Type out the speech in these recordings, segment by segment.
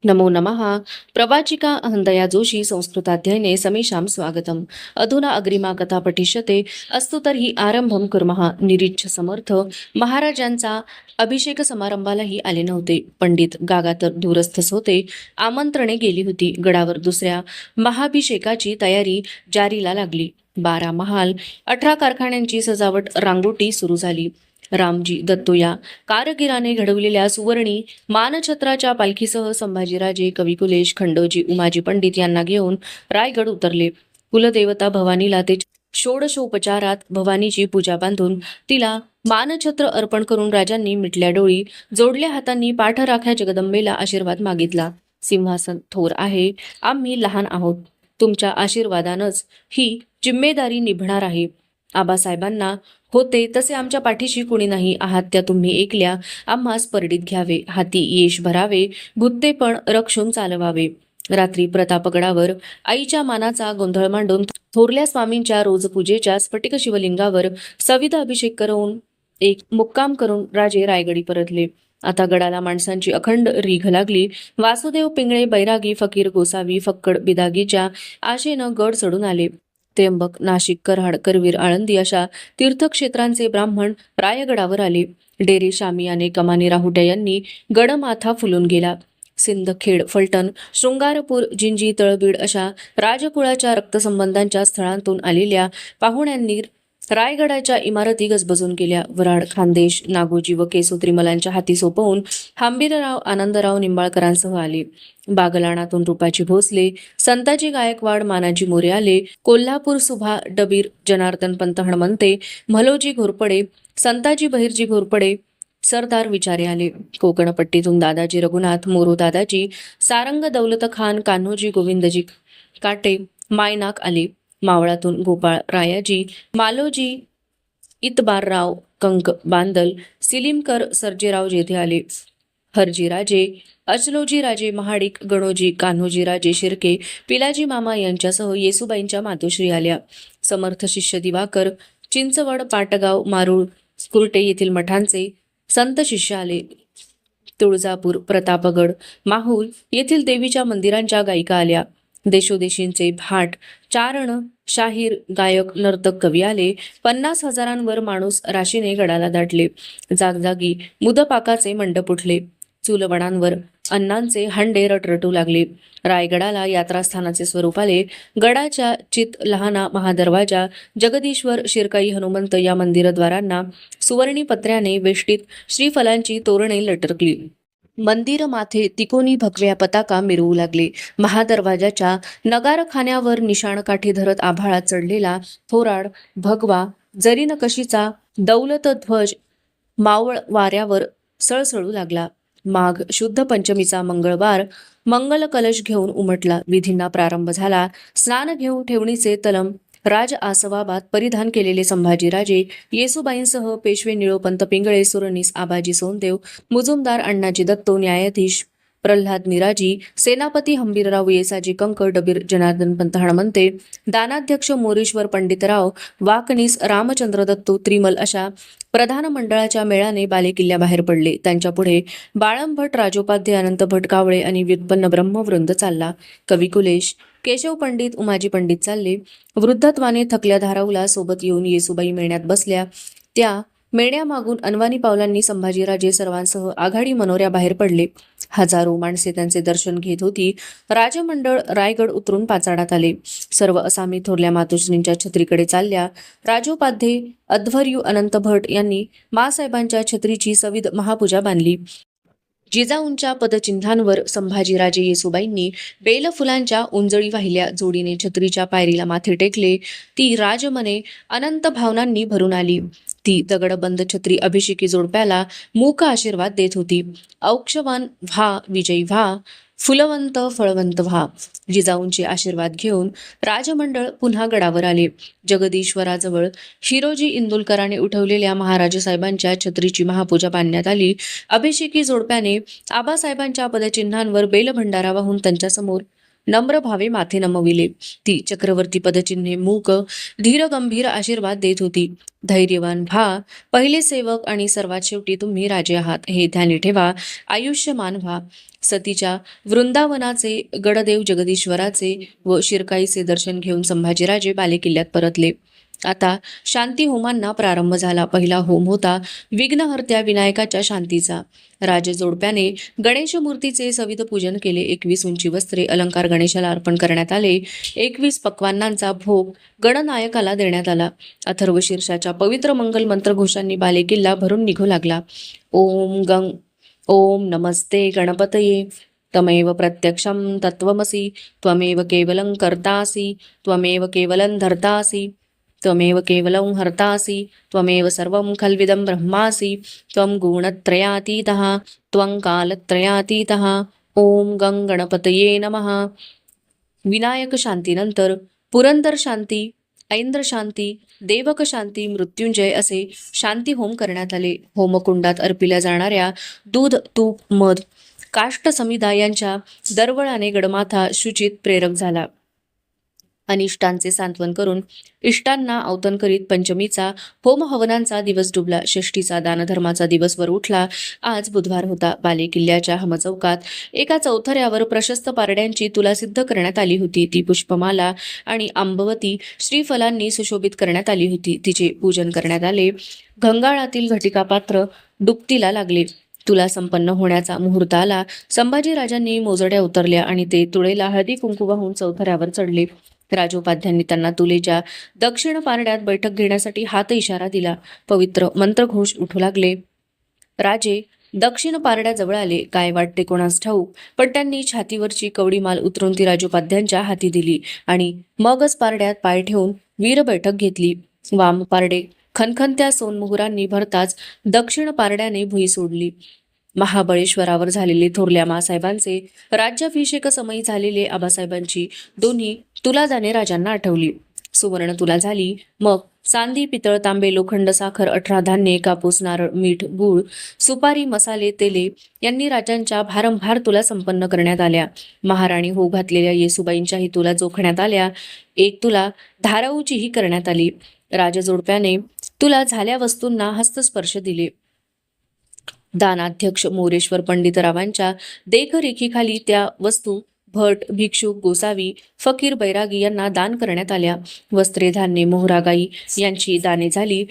नमो नमः। प्रवाचिका अहंदया जोशी संस्कृताध्ययने समेषां स्वागतम्। अधुना अग्रिमा कथा पठिष्यते। अस्तु तर्हि आरंभं कुर्मः। निरीच्छ समर्थ महाराजांचा अभिषेक समारंभालाही आले नव्हते. पंडित गागा तर दूरस्थच होते. आमंत्रणे गेली होती. गडावर दुसऱ्या महाभिषेकाची तयारी जारीला लागली. 12 महाल, 18 कारखान्यांची सजावट रांगोटी सुरू झाली. रामजी दत्तो या कारगिराने घडवलेल्या सुवर्णी मानछत्राच्या पालखीसह संभाजीराजे, कविकुलेश, खंडोजी, उमाजी पंडित यांना घेऊन रायगड उतरले. कुलदेवता भवानीला ते षोडशोपचारात भवानीची पूजा बांधून तिला मानछत्र अर्पण करून राजांनी मिटल्या डोळी, जोडल्या हातांनी पाठराख्या जगदंबेला आशीर्वाद मागितला. सिंहासन थोर आहे, आम्ही लहान आहोत. तुमच्या आशीर्वादानच ही जिम्मेदारी निभणार आहे. आबासाहेबांना होते तसे आमच्या पाठीशी कुणी नाही आहात त्या तुम्ही ऐकल्या. आम्हास परडीत घ्यावे, हाती येश भरावे, भुत्ते पण रक्षून चालवावे. रात्री प्रतापगडावर आईच्या मानाचा गोंधळ मांडून थोरल्या स्वामींच्या रोजपूजेच्या स्फटिक शिवलिंगावर सविध अभिषेक करून एक मुक्काम करून राजे रायगडी परतले. आता गडाला माणसांची अखंड रीघ लागली. वासुदेव पिंगळे, बैरागी, फकीर, गोसावी, फक्कड, बिदागीच्या आशेनं गड चढून आले. त्र्यंबक, नाशिक, कराड, करवीर, आळंदी अशा तीर्थक्षेत्रांचे ब्राह्मण रायगडावर आले. डेरे, शामियाने, कमानी, राहुट्या यांनी गडमाथा फुलून गेला. सिंदखेड, फलटण, शृंगारपूर, जिंजी, तळबीड अशा राजकुळाच्या रक्तसंबंधांच्या स्थळांतून आलेल्या पाहुण्यांनी रायगडाच्या इमारती गजबजून केल्या. वराड, खानदेश, नागोजी व केसो त्रिमलांच्या हाती सोपवून हंबीरराव आनंदराव निंबाळकरांसह आले. बागलाणातून रूपाची भोसले, संताजी गायकवाड, मानाजी मोरे आले. कोल्हापूर, सुभा, डबीर, जनार्दन पंत हणमंते, म्हलोजी घोरपडे, संताजी बहिर्जी घोरपडे, सरदार विचारे आले. कोकणपट्टीतून दादाजी रघुनाथ, मोरू दादाजी, सारंग दौलत खान, कान्होजी गोविंदजी काटे, मायनाक आले. मावळातून गोपाळ रायाजी, मालोजी, इतबारराव, कंक बांदल, सिलीमकर, सर्जेराव जेथे आले. हरजीराजे, अचलोजीराजे, महाडिक, गणोजी, कान्होजीराजे शिर्के, पिलाजी मामा यांच्यासह येसुबाईंच्या मातोश्री आल्या. समर्थ शिष्य दिवाकर, चिंचवड, पाटगाव, मारूळ, कुर्टे येथील मठांचे संत शिष्य आले. तुळजापूर, प्रतापगड, माहूल येथील देवीच्या मंदिरांच्या गायिका आल्या. देशोदेशींचे भाट, चारण, शाहीर, गायक, नर्तक, कवी आले. 50,000 माणूस राशीने गडाला दाटले. जागजागी मुदपाकाचे मंडप उठले. चुलवणांवर अन्नांचे हांडे रटरटू लागले. रायगडाला यात्रास्थानाचे स्वरूप आले. गडाच्या चित लहाना महादरवाजा, जगदीश्वर, शिरकाई, हनुमंत या मंदिरद्वारांना सुवर्णी पत्र्याने वेष्टीत श्रीफलांची तोरणे लटकली. मंदिर माथे तिकोनी भगव्या पताका मिरवू लागले. महादरवाजाच्या नगारखान्यावर निशाणकाठी धरत आभाळात चढलेला थोराड भगवा जरी नकशीचा दौलत ध्वज मावळ वाऱ्यावर सळसळू लागला. माघ शुद्ध पंचमीचा मंगळवार मंगल कलश घेऊन उमटला. विधींना प्रारंभ झाला. स्नान घेऊन ठेवणीचे तलम राज आसवाबात परिधान केलेले संभाजीराजे, येसुबाईंसह पेशवे निळोपंत पिंगळे, सुरनीस आबाजी सोनदेव, मुजुमदार अण्णाजी दत्तो, न्यायाधीश प्रल्हाद मिराजी, सेनापती हंबीरराव येसाजी कंक, डबीर जनार्दनपंत हणमंते, दानाध्यक्ष मोरेश्वर पंडितराव वाकनीस, रामचंद्र दत्तो, त्रिमल अशा प्रधान मंडळाच्या मेळाने बालेकिल्ल्याबाहेर पडले. त्यांच्यापुढे बाळंभट, राजोपाध्ये, अनंत भट, कावळे आणि व्युत्पन्न ब्रह्मवृंद चालला. कविकुलेश, केशव पंडित, उमाजी पंडित चालले. वृद्धत्वाने थकल्या धाराऊला सोबत येऊन येसुबाई मेळण्यात बसल्या. त्या मेळण्यामागून अनवाणी पावलांनी संभाजीराजे सर्वांसह आघाडी मनोऱ्या बाहेर पडले. हजारो माणसे त्यांचे दर्शन घेत होती. राजमंडळ रायगड उतरून पाचाडात आले. सर्व असामी थोरल्या मातोश्रींच्या छत्रीकडे चालल्या. राजोपाध्ये, अध्वर्यू, अनंत भट यांनी मासाहेबांच्या छत्रीची सविध महापूजा बांधली. जिजाऊंच्या पदचिन्हांवर संभाजीराजे येसुबाईंनी बेलफुलांच्या उंजळी वाहिल्या. जोडीने छत्रीच्या पायरीला माथे टेकले. ती राजमने अनंत भावनांनी भरून आली. ती दगडबंद छत्री अभिषेकी जोडप्याला मूक आशीर्वाद देत होती. औक्षवान व्हा, विजयी व्हा, फुलवंत फळवंत व्हा. जिजाऊंचे आशीर्वाद घेऊन राजमंडळ पुन्हा गडावर आले. जगदीश्वराजवळ शिरोजी इंदुलकराने उठवलेल्या महाराजसाहेबांच्या छत्रीची महापूजा बांधण्यात आली. अभिषेकी जोडप्याने आबासाहेबांच्या पदचिन्हांवर बेलभंडारा वाहून त्यांच्यासमोर नम्र भावे माथे नमविले. ती चक्रवर्ती पदचिन्हे मूक धीर गंभीर आशीर्वाद देत होती. धैर्यवान व्हा, पहिले सेवक आणि सर्वात शेवटी तुम्ही राजे आहात हे ध्यानी ठेवा. आयुष्यमान व्हा. सतीच्या वृंदावनाचे, गडदेव जगदीश्वराचे व शिरकाईचे दर्शन घेऊन संभाजीराजे बालेकिल्ल्यात परतले. आता शांती होमांना प्रारंभ झाला. पहिला होम होता विघ्नहर्त्या विनायकाच्या शांतीचा. राजजोडप्याने गणेश मूर्तीचे सविध पूजन केले. 21 उंची वस्त्रे अलंकार गणेशाला अर्पण करण्यात आले. 21 पक्वान्नांचा भोग गणनायकाला देण्यात आला. अथर्व शीर्षाच्या पवित्र मंगल मंत्रघोषांनी बालेकिल्ला भरून निघू लागला. ओम नमस्ते गणपतये. त्वमेव प्रत्यक्षं तत्त्वमसि. त्वमेव केवलं कर्तासि. त्वमेव केवलं धर्तासि. त्वमेव केवलं हर्तासि. त्वमेव सर्वं खल्विदं ब्रह्मासि. त्वं गुणत्रयातीतः. त्वं कालत्रयातीतः. ओम गं गणपतये नमः. विनायक शांतीनंतर पुरंदर शांती, ऐंद्र शांती, देवक शांती, मृत्युंजय असे शांती होम करण्यात आले. होमकुंडात अर्पिल्या जाणाऱ्या दूध, तूप, मध, काष्ट समिधा यांच्या दरवळाने गडमाथा शुचित प्रेरक झाला. अनिष्टांचे सांत्वन करून इष्टांना औतण करीत पंचमीचा होम हवनांचा दिवस डुबला. षष्ठीचा दानधर्माचा दिवस वर उठला. आज बुधवार होता. बालेकिल्ल्याच्या हमचौकात एका चौथऱ्यावर प्रशस्त पारड्यांची तुला सिद्ध करण्यात आली होती. ती पुष्पमाला आणि आंबवती श्रीफलांनी सुशोभित करण्यात आली होती. तिचे पूजन करण्यात आले. घंगाळातील घटिका पात्र डुबतीला लागले. तुला संपन्न होण्याचा मुहूर्त आला. संभाजीराजांनी मोजड्या उतरल्या आणि ते तुळेला हळदी कुंकू वाहून चौथऱ्यावर चढले. राजोपाध्यांनी त्यांना तुलेच्या दक्षिण पारड्यात बैठक घेण्यासाठी हात इशारा दिला. पवित्र मंत्रघोष उठू लागले. राजे दक्षिण पारड्याजवळ आले. काय वाटते कोणास ठाऊक, पण त्यांनी छातीवरची कवडी माल उतरून ती राजोपाध्यांच्या हाती दिली आणि मगच पारड्यात पाय ठेवून वीर बैठक घेतली. वाम पारडे खणखणत्या सोनमुहुरांनी भरताच दक्षिण पारड्याने भुई सोडली. महाबळेश्वरावर झालेले थोरल्या मासाहेबांचे राज्याभिषेक समयी झालेले आबासाहेबांची दोन्ही तुलादाने राजांना आठवली. सुवर्ण तुला झाली. मग चांदी, पितळ, तांबे, लोखंड, साखर, 18 धान्ये, कापूस, नारळ, मीठ, गूळ, सुपारी, मसाले, तेले यांनी राजांच्या भारंभार तुला संपन्न करण्यात आल्या. महाराणी होऊ घातलेल्या येसुबाईंच्याही तुला जोखण्यात आल्या. एक तुला धाराऊचीही करण्यात आली. राजजोडप्याने तुला झाल्या वस्तूंना हस्तस्पर्श दिले. दानाध्यक्ष मोरेश्वर पंडितरावांच्या देखरेखीखाली त्या वस्तू भट, भिक्षुक, गोसावी, फकीर, बैरागी यांना दान करण्यात आल्या. वस्त्रे, धान्ये, मोहरागाई यांची दाने झाली.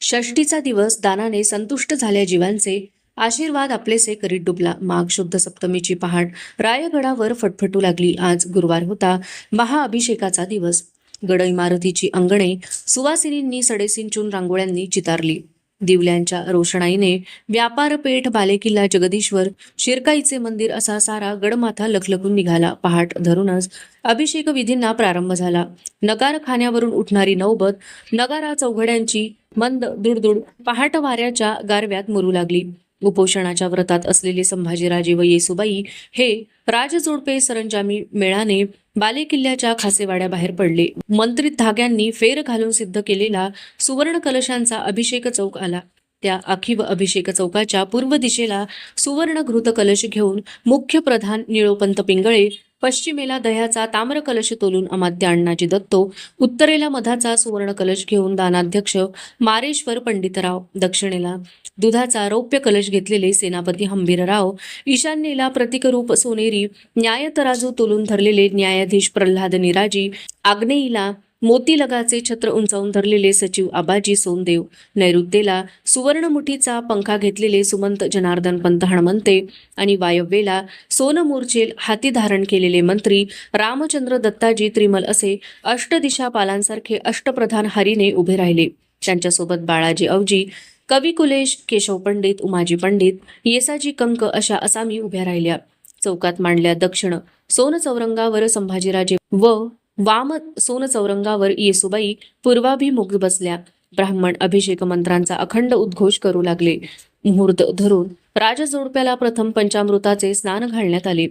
षष्टीचा दिवस दानाने संतुष्ट झाल्या जीवांचे आशीर्वाद आपलेसे करीत डुबला. माघ शुद्ध सप्तमीची पहाट रायगडावर फटफटू लागली. आज गुरुवार होता. महाअभिषेकाचा दिवस. गड इमारतीची अंगणे सुवासिनींनी सडेसिंचून रांगोळ्यांनी चितारली. दिवल्यांच्या रोषणाईने व्यापारपेठ, बालेकिल्ला, जगदीश्वर, शिरकाईचे मंदिर असा सारा गडमाथा लखलखून निघाला. पहाट धरूनच अभिषेक विधींना प्रारंभ झाला. नगारखान्यावरून उठणारी नौबत नगारा चौघड्यांची मंद दुडदुड पहाट वाऱ्याच्या गारव्यात मुरू लागली. उपोषणाच्या व्रतात असलेले संभाजीराजे व येसुबाई हे राजजोडपे सरंजामी मेळाने बालेकिल्ल्याच्या खासेवाड्या बाहेर पडले. मंत्रित धाग्यांनी फेर घालून सिद्ध केलेला सुवर्ण कलशांचा अभिषेक चौक आला. त्या आखीव अभिषेक चौकाच्या पूर्व दिशेला सुवर्ण घृत कलश घेऊन मुख्य प्रधान निळोपंत पिंगळे, पश्चिमेला दह्याचा ताम्र कलश तोलून अमात्य अण्णाजी दत्तो, उत्तरेला मधाचा सुवर्ण कलश घेऊन दानाध्यक्ष मारेश्वर पंडितराव, दक्षिणेला दुधाचा रौप्य कलश घेतलेले सेनापती हंबीरराव, ईशान्येला प्रतिकरूप सोनेरी न्यायतराजू तोलून धरलेले न्यायाधीश प्रल्हाद निराजी, आग्नेयीला मोतीलगाचे छत्र उंचावून धरलेले सचिव आबाजी सोनदेव, नैऋत्येला सुवर्णमुठीचा पंखा घेतलेले सुमंत जनार्दन पंत हणमंते आणि वायव्येला सोनमूर्छेल हाती धारण केलेले मंत्री रामचंद्र दत्ताजी त्रिमल असे अष्टदिशा पालांसारखे अष्टप्रधान हरीने उभे राहिले. त्यांच्यासोबत बाळाजी अवजी, कवी कुलेश, केशव पंडित, उमाजी पंडित, येसाजी कंक अशा असामी उभ्या राहिल्या. चौकात मांडल्या दक्षिण सोन चौरंगावर संभाजीराजे व वाम सोन चौरंगावर येसुबाई पूर्वाभिमुख बसल्या. ब्राह्मण अभिषेक मंत्रांचा अखंड उद्घोष करू लागले. मुहूर्त धरून राजजोडप्याला प्रथम पंचामृताचे स्नान घालण्यात आले.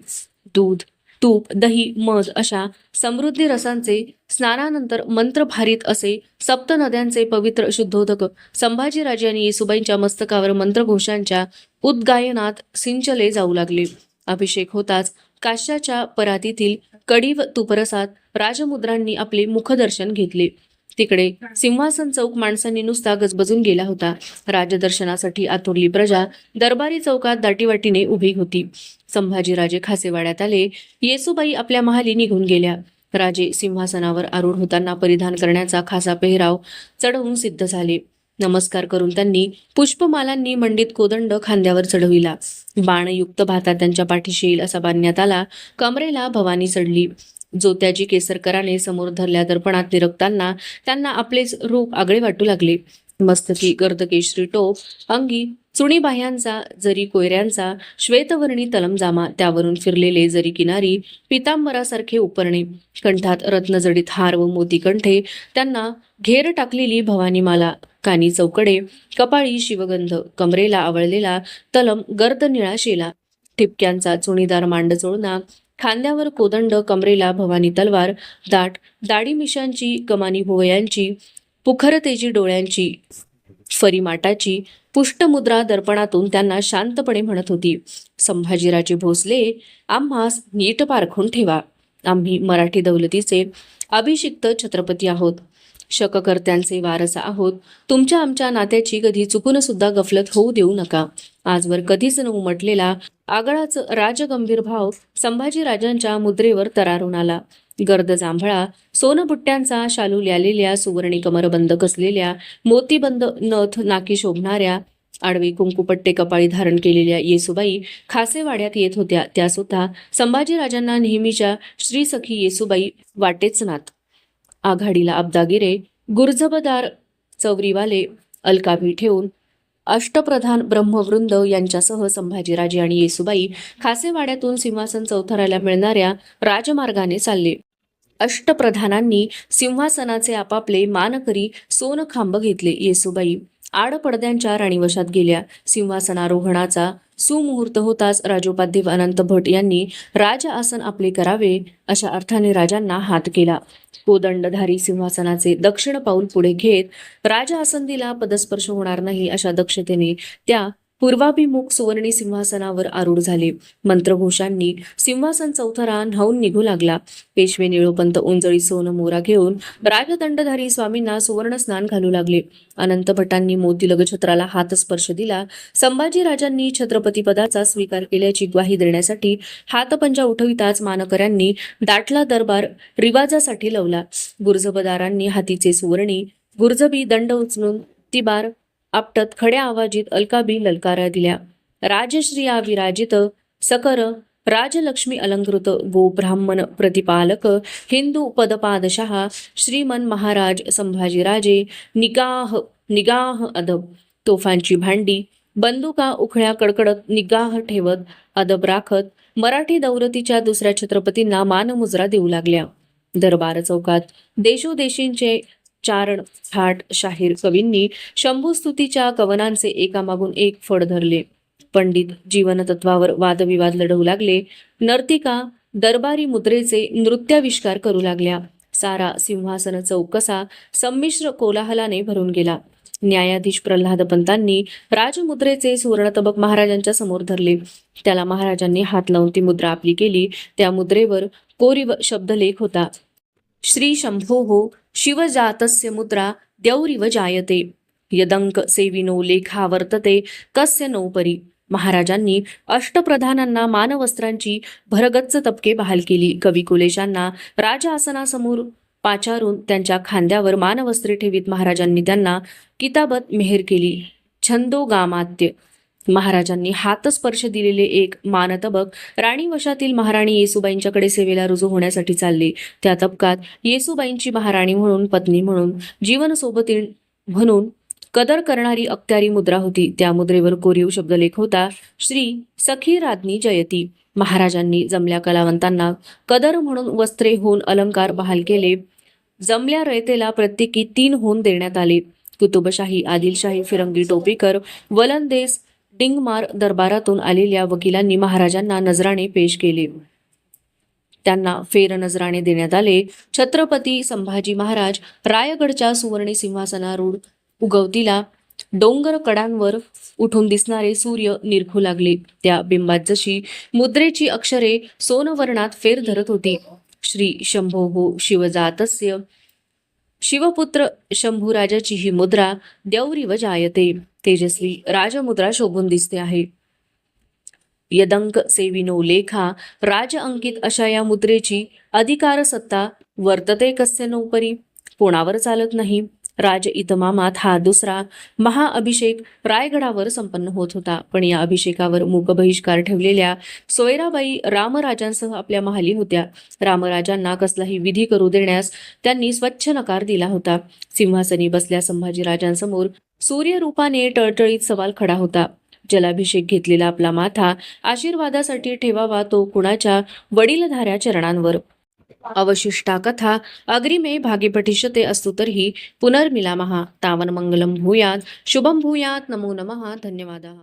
दूध, तूप, दही, मध अशा समृद्धी रसांचे स्नानानंतर मंत्रभारित असे सप्त नद्यांचे पवित्र शुद्धोदक संभाजीराजे आणि येसुबाईंच्या मस्तकावर मंत्रघोषांच्या उद्गायनात सिंचले जाऊ लागले. अभिषेक होताच काश्याच्या परातीतील कढी व तुपरसात राजमुद्रांनी आपले मुखदर्शन घेतले. तिकडे सिंहासन चौक माणसांनी नुसता गजबजून गेला होता. राजदर्शनासाठी आतुरली प्रजा दरबारी चौकात दाटीवाटीने उभी होती. संभाजीराजे खासेवाड्यात आले. येसूबाई आपल्या महाली निघून गेल्या. राजे सिंहासनावर आरूढ होताना परिधान करण्याचा खासा पेहराव चढवून सिद्ध झाले. नमस्कार करून त्यांनी पुष्पमालांनी मंडित कोदंड खांद्यावर चढविला. बाणयुक्त भाता त्यांच्या पाठीशी येईल असा बांधण्यात आला. कमरेला भवानी चढली. जोत्याजी केसरकराने समोर धरल्या दर्पणात निरखताना त्यांना आपलेच रूप आगळे वाटू लागले. मस्तकी गर्दकेशरी टोप, अंगी चुणी बाह्यांचा जरी कोयऱ्यांचा श्वेतवर्णी तलमजामा, त्यावरून फिरलेले जरी किनारी पितांबरासारखे उपरणे, कंठात रत्नजडित हार व मोतीकंठे, त्यांना घेर टाकलेली भवानीमाला, कानी चौकडे, कपाळी शिवगंध, कमरेला आवळलेला तलम गर्द निळा शेला, ठिपक्यांचा चुणीदार मांडचोळणा, खांद्यावर कोदंड, कमरेला भवानी तलवार, दाट दाढी मिशांची, कमानी भोवयांची, पुखरतेजी डोळ्यांची, फरीमाटाची पुष्टमुद्रा दर्पणातून त्यांना शांतपणे म्हणत होती. संभाजीराजे भोसले, आम्हास नीट पारखून ठेवा. आम्ही मराठी दौलतीचे अभिषिक्त छत्रपती आहोत. शककर्त्यांचे वारस आहोत. तुमच्या आमच्या नात्याची कधी चुकून सुद्धा गफलत होऊ देऊ नका. आजवर कधीच न उमटलेला आगळाच राजगंभीर भाव संभाजीराजांच्या मुद्रेवर तरारून आला. गर्द जांभळा सोनबुट्ट्यांचा शालू ल्यालेल्या, सुवर्णी कमरबंद कसलेल्या, मोतीबंद नथ नाकी शोभणाऱ्या, आडवे कुंकुपट्टे कपाळी धारण केलेल्या येसूबाई खासेवाड्यात येत होत्या. त्या सुद्धा संभाजीराजांना नेहमीच्या श्रीसखी येसूबाई वाटेच नात. आघाडीला अब्दागिरे, गुर्जबदार चौरीवाले, अलकाभी ठेवून अष्टप्रधान ब्रह्मवृंद यांच्यासह संभाजीराजे आणि येसूबाई खासेवाड्यातून सिंहासन चौथराला मिळणाऱ्या राजमार्गाने चालले. अष्टप्रधानांनी सिंहासनाचे आपापले मानकरी सोनखांब घेतले. येसूबाई आडपडद्यांच्या राणीवशात गेल्या. सिंहासनारोहणाचा सुमुहूर्त होताच राजोपाध्ये अनंत भट यांनी राज आसन आपले करावे अशा अर्थाने राजांना हात केला. कोदंडधारी सिंहासनाचे दक्षिण पाऊल पुढे घेत राज आसंदीला पदस्पर्श होणार नाही अशा दक्षतेने त्या पूर्वाभिमुख सुवर्णी सिंहासनावर आरूढ झाले. मंत्रघोषांनी सिंहासन चौथरा न्हाऊन निघू लागला. पेशवे निळोपंत ओंजळी सोन मोरा घेऊन राजदंडधारी स्वामींना सुवर्ण स्नान घालू लागले. अनंत भटांनी मोतीलग छत्राला हात स्पर्श दिला. संभाजीराजांनी छत्रपती पदाचा स्वीकार केल्याची ग्वाही देण्यासाठी हातपंजा उठविताच मानकऱ्यांनी दाटला दरबार रिवाजासाठी लावला. गुर्जबदारांनी हातीचे सुवर्णी गुर्जबी दंड उचलून तिबार आपटत खड्या आवाजीत अलकाबी ललकारा दिल्या. राजश्रिया विराजित सकर राजलक्ष्मी अलंकृत गो ब्राह्मण प्रतिपालक हिंदू पदपादशहा श्रीमन महाराज संभाजीराजे निगाह निगाह अदब, तोफांची भांडी बंदुका उखळ्या कडकडत निगाह ठेवत अदब राखत मराठी दौलतीच्या दुसऱ्या छत्रपतींना मानमुजरा देऊ लागल्या. दरबार चौकात देशोदेशींचे चारण थाट शाहीर कवींनी शंभूस्तुतीच्या कवनांचे एकामागून एक फड धरले. पंडित जीवनतत्वावर वादविवाद लढवू लागले. नर्तिका दरबारी मुद्रेचे नृत्याविष्कार करू लागल्या. सारा सिंहासन चौक कसा संमिश्र कोलाहलाने भरून गेला. न्यायाधीश प्रल्हाद पंतांनी राजमुद्रेचे सुवर्णतबक महाराजांच्या समोर धरले. त्याला महाराजांनी हात लावून ती मुद्रा आपली केली. त्या मुद्रेवर कोरीव शब्दलेख होता. श्री शंभोः शिवजातस्य मुद्रा द्यौरिव जायते, यदंक सेविनो लेखा वर्तते कस्य नोपरी. महाराजांनी अष्टप्रधानांना मानवस्त्रांची भरगच्च तपके बहाल केली. कवी कुलेशांना राज आसनासमोर पाचारून त्यांच्या खांद्यावर मानवस्त्रे ठेवीत महाराजांनी त्यांना किताबत मेहर केली. छंदोगामात्य महाराजांनी हातस्पर्श दिलेले एक मानतबक राणीवशातील महाराणी येसूबाईंच्याकडे सेवेला रुजू होण्यासाठी चालले. त्या तबकात येसूबाईंची महाराणी म्हणून, पत्नी म्हणून, जीवनसोबतीण म्हणून कदर करणारी अख्त्यारी मुद्रा होती. त्या मुद्रेवर कोरीव शब्दलेख होता. श्री सखी राज्ञी जयती. महाराजांनी जमल्या कलावंतांना कदर म्हणून वस्त्रे होऊन अलंकार बहाल केले. जमल्या रयतेला प्रत्येकी 3 होऊन देण्यात आले. कुतुबशाही, आदिलशाही, फिरंगी, टोपीकर, वलंदेज, डिंगमार दरबारातून आलेल्या वकिलांनी महाराजांना नजराणे पेश केले. त्यांना फेर नजराणे देण्यात आले. छत्रपती संभाजी महाराज रायगडच्या सुवर्णी सिंहासनारूढ उगवतीला डोंगर कडांवर उठून दिसणारे सूर्य निरखू लागले. त्या बिंबात जशी मुद्रेची अक्षरे सोनवर्णात फेर धरत होती. श्री शंभोः शिवजातस्य शिवपुत्र शंभूराजाची ही मुद्रा द्यौरिव जायते. तेजस्वी राजमुद्रा शोभून दिसते आहे. यदंक सेविनो लेखा राज अंकित अशा या मुद्रेची अधिकार सत्ता वर्तते कस्य नोपरी. कोणावर चालत नाही. राज इतमामात हा दुसरा महाअभिषेक रायगडावर संपन्न होत होता. पण या अभिषेकावर मूक बहिष्कार ठेवलेल्या सोयराबाई रामराजांसह आपल्या महाली होत्या. रामराजांना कसलाही विधी करू देण्यास त्यांनी स्वच्छ नकार दिला होता. सिंहासनी बसल्या संभाजीराजांसमोर सूर्यरूपाने टळटळीत सवाल खडा होता. जलाभिषेक घेतलेला आपला माथा आशीर्वादासाठी ठेवावा तो कुणाच्या वडीलधाऱ्या चरणांवर. अवशिष्टा कथा अग्रिमे भागे पठिष्यते अस्तु तर्हि पुनर्मिलामः. तावन् मंगलं भूयात् शुभं भूयात्. नमो नमः. धन्यवादः.